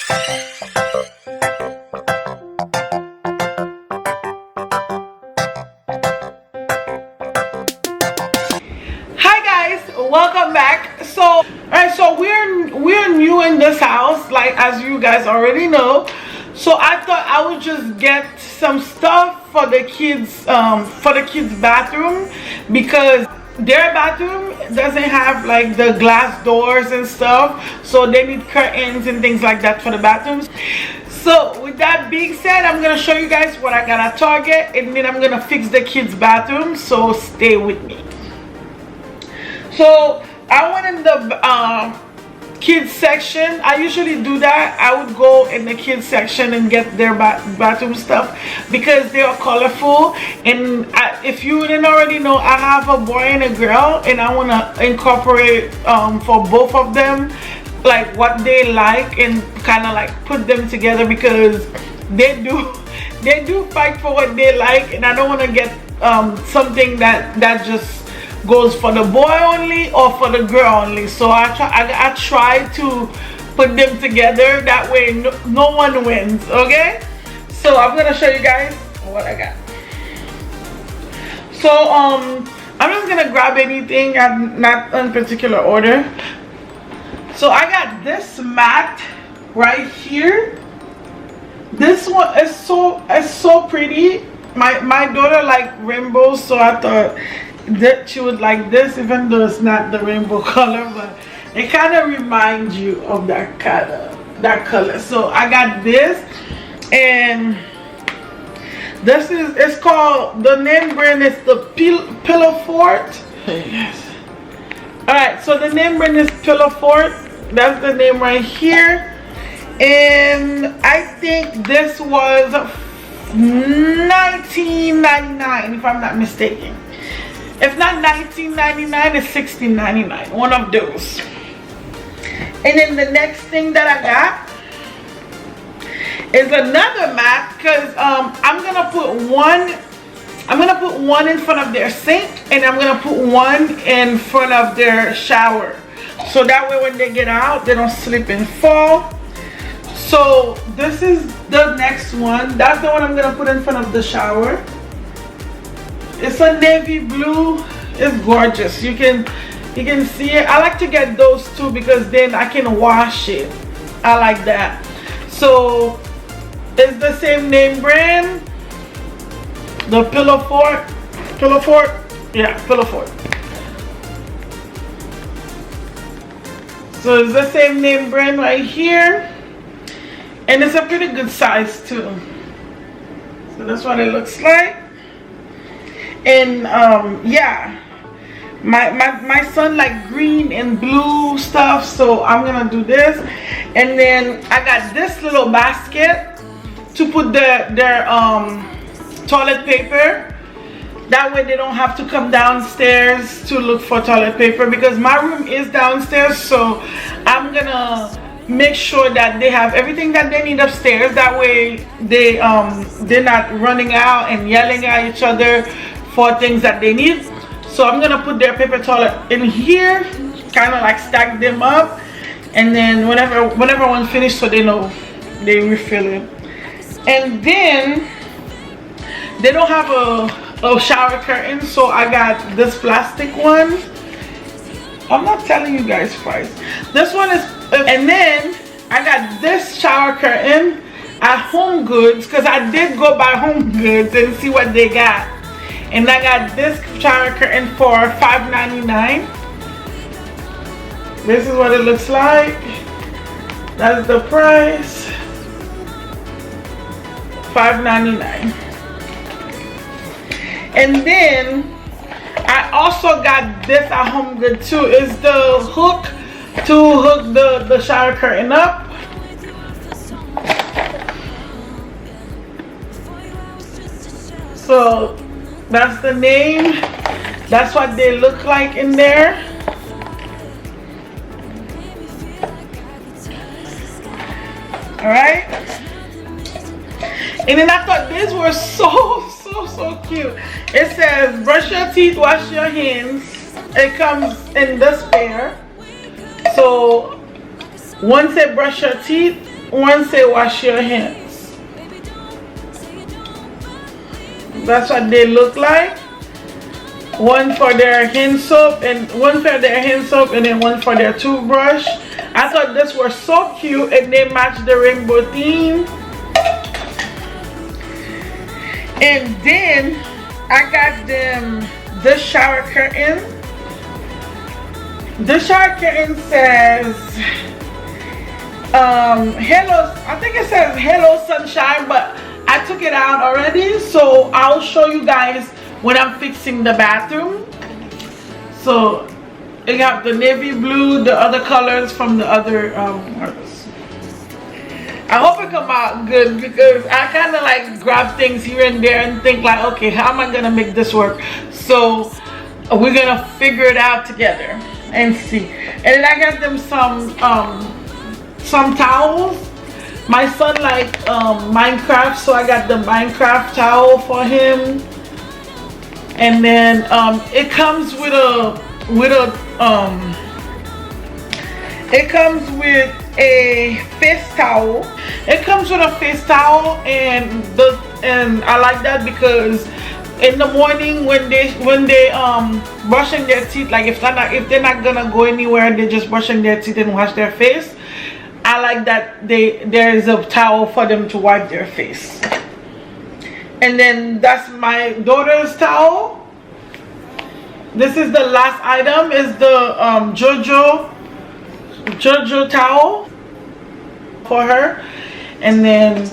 Welcome back. So so we're new in this house, like as you guys already know. So I thought I would just get some stuff for the kids bathroom, because their bathroom doesn't have like the glass doors and stuff, so they need curtains and things like that for the bathrooms. So with that being said, I'm gonna show you guys what I got at Target, and then I'm gonna fix the kids bathroom, so stay with me. So I went in the kids section. I usually do that. I would go in the kids section and get their bathroom stuff because they are colorful. And if you didn't already know, I have a boy and a girl, and I want to incorporate for both of them, like what they like, and kind of like put them together, because they do fight for what they like, and I don't want to get something that just goes for the boy only or for the girl only. So I try to put them together, that way no one wins. Okay, so I'm gonna show you guys what I got. So I'm just gonna grab anything, not in particular order. So I got this mat right here. This one is so pretty. My daughter liked rainbows, so I thought that she would like this, even though it's not the rainbow color, but it kind of reminds you of that color. So I got this, and this it's called, the name brand is the Pillow Fort. Yes. Alright, so the name brand is Pillow Fort. That's the name right here, and I think this was $19.99 if I'm not mistaken. If not $19.99, it's $16.99, one of those. And then the next thing that I got is another mat, because I'm gonna put one in front of their sink, and I'm gonna put one in front of their shower, so that way when they get out, they don't slip and fall. So this is the next one. That's the one I'm gonna put in front of the shower. It's a navy blue. It's gorgeous. You can see it. I like to get those too, because then I can wash it. I like that. So it's the same name brand, the Pillow Fort. Yeah, Pillow Fort. So it's the same name brand right here, and it's a pretty good size too. So that's what it looks like. And yeah, my son like green and blue stuff, so I'm gonna do this. And then I got this little basket to put their toilet paper. That way they don't have to come downstairs to look for toilet paper, because my room is downstairs. So I'm gonna make sure that they have everything that they need upstairs. That way they're not running out and yelling at each other for things that they need. So I'm gonna put their paper toilet in here, kind of like stack them up, and then whenever one's finished, so they know they refill it. And then they don't have a shower curtain, so I got this plastic one. I'm not telling you guys price. This one is, and then I got this shower curtain at Home Goods, because I did go by Home Goods and see what they got. And I got this shower curtain for $5.99. This is what it looks like. That's the price. $5.99. And then I also got this at Home Goods too. It's the hook to hook the shower curtain up. So that's the name. That's what they look like in there. Alright. And then I thought these were so cute. It says brush your teeth, wash your hands. It comes in this pair. So one said brush your teeth, one say wash your hands. That's what they look like. One for their hand soap and one for their hand soap, and then one for their toothbrush. I thought this was so cute, and they match the rainbow theme. And then I got them the shower curtain. The shower curtain says hello, I think it says hello sunshine, but I took it out already, so I'll show you guys when I'm fixing the bathroom. So it got the navy blue, the other colors from the other I hope it come out good, because I kind of like grab things here and there and think like, okay, how am I gonna make this work? So we're gonna figure it out together and see. And then I got them some towels. My son like Minecraft, so I got the Minecraft towel for him. And then it comes with a face towel. It comes with a face towel, and I like that because in the morning when they brushing their teeth, like if they're not gonna go anywhere, they're just brushing their teeth and wash their face. I like that there is a towel for them to wipe their face. And then that's my daughter's towel. This is the last item, is the JoJo towel for her. And then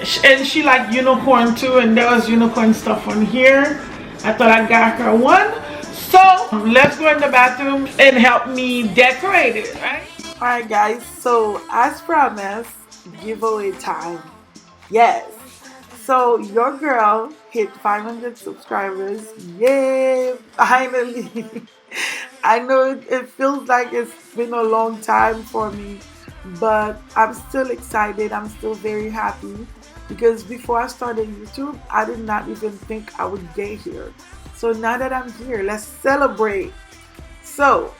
she liked unicorn too, and there was unicorn stuff on here. I thought I got her one. So let's go in the bathroom and help me decorate it, right? Alright guys, so as promised, giveaway time. Yes. So your girl hit 500 subscribers. Yay! Finally. I know it feels like it's been a long time for me, but I'm still excited. I'm still very happy, because before I started YouTube, I did not even think I would get here. So now that I'm here, let's celebrate. So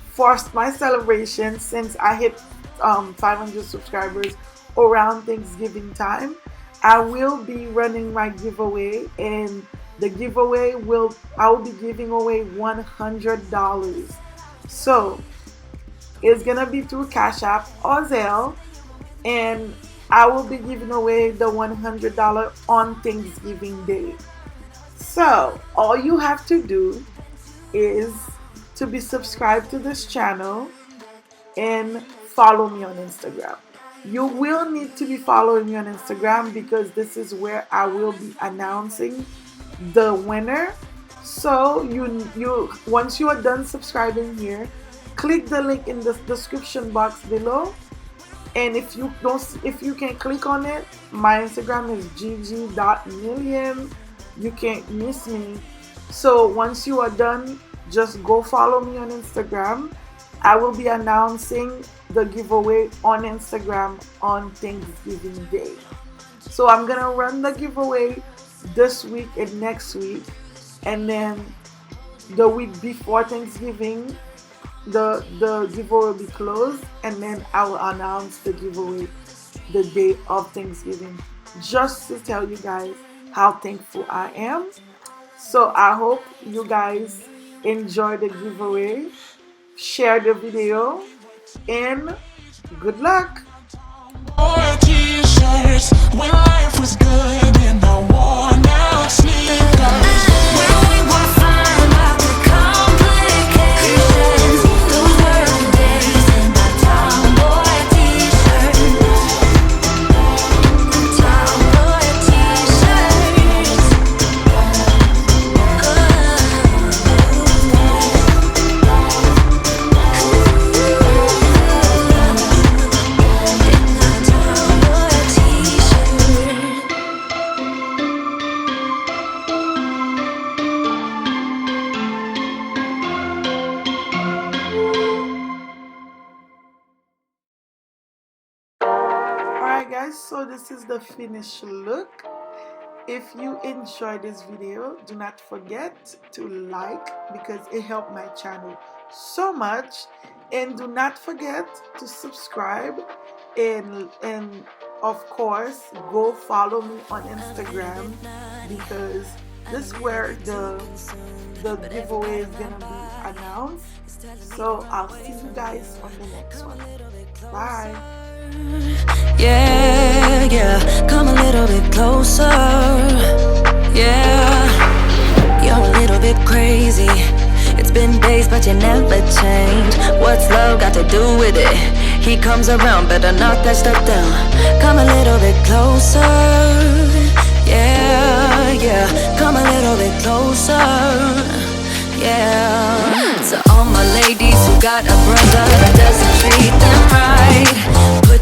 for my celebration, since I hit 500 subscribers around Thanksgiving time, I will be running my giveaway, and the giveaway I will be giving away $100. So it's gonna be through Cash App or Zelle, and I will be giving away the $100 on Thanksgiving Day. So all you have to do is to be subscribed to this channel and follow me on Instagram. You will need to be following me on Instagram, because this is where I will be announcing the winner. So you once you are done subscribing here, click the link in the description box below, and if you can click on it, my Instagram is gg.million. You can't miss me. So once you are done, just go follow me on Instagram. I will be announcing the giveaway on Instagram on Thanksgiving Day. So I'm gonna run the giveaway this week and next week, and then the week before Thanksgiving the giveaway will be closed, and then I will announce the giveaway the day of Thanksgiving, just to tell you guys how thankful I am. So I hope you guys enjoy the giveaway, share the video, and good luck. T-shirts when life was good and I worn out sneakers. When we were fine after complications, those were the days in my tomboy T-shirts. Tomboy T-shirts. Alright guys, so this is the finished look. If you enjoyed this video, do not forget to like, because it helped my channel so much, and do not forget to subscribe And of course, go follow me on Instagram, because this is where the giveaway is gonna be announced. So I'll see you guys on the next one. Bye. Yeah, yeah, come a little bit closer. Yeah, you're a little bit crazy. It's been days, but you never change. What's love got to do with it? He comes around, better knock that stuff down. Come a little bit closer. Yeah, yeah, come a little bit closer. Yeah. To all my ladies who got a brother that doesn't treat them right,